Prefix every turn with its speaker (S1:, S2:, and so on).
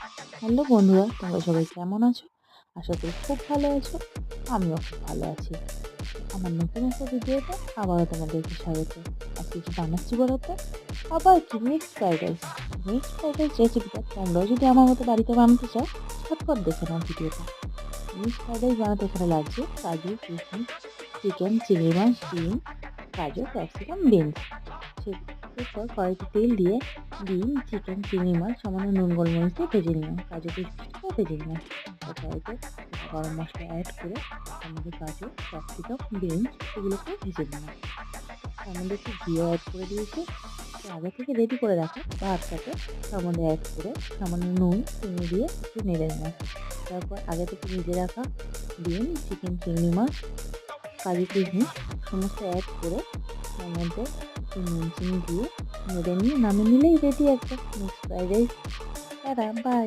S1: Hello বন্ধুরা, তোমরা সবাই কেমন আছো? আশা করি খুব ভালো আছো। আমিও খুব ভালো আছি। আমার নতুন একটা ভিডিওতে আবারও তোমাদেরকে স্বাগত। আজকে কি বানাচ্ছি বলো তো? আবার কি mixed fried rice. Mixed fried rice রেসিপিটা তোমরাও যদি আমার মতো বাড়িতে বানাতে চাও, ঝটপট দেখে নাও ভিডিওটা। মিক্সড ফ্রাইড রাইস বানাতে এখানে লাগছে কাজু, কিশমিশ, চিকেন, চিংড়ি মাছ, ডিম, গাজর, ক্যাপসিকাম, বিনস। এরপর কড়াইতে তেল দিয়ে ডিম, চিকেন, চিংড়ি মাছ সামান্য নুন গোলমরিচ দিয়ে ভেজে নিলাম। কাজু কিশমিশটাও ভেজে নিলাম। কড়াইতে গরম মশলা অ্যাড করে তার মধ্যে গাজর, ক্যাপসিকাম, বিনস এগুলোকে ভেজে নিলাম। তার মধ্যে একটু ঘিও অ্যাড করে দিয়েছি। আগে থেকে রেডি করে রাখা ভাতটাকে তার মধ্যে অ্যাড করে সামান্য নুন চিনি দিয়ে একটু নেড়ে নিলাম। তারপর আগে থেকে ভেজে রাখা ডিম, চিকেন, চিংড়ি মাছ, কাজু কিশমিশ সমস্ত অ্যাড করে তার মধ্যে একটু নুন চিনি দিয়ে নেড়ে নিয়ে নামিয়ে নিলেই রেডি একটা mixed fried rice. Tata, by.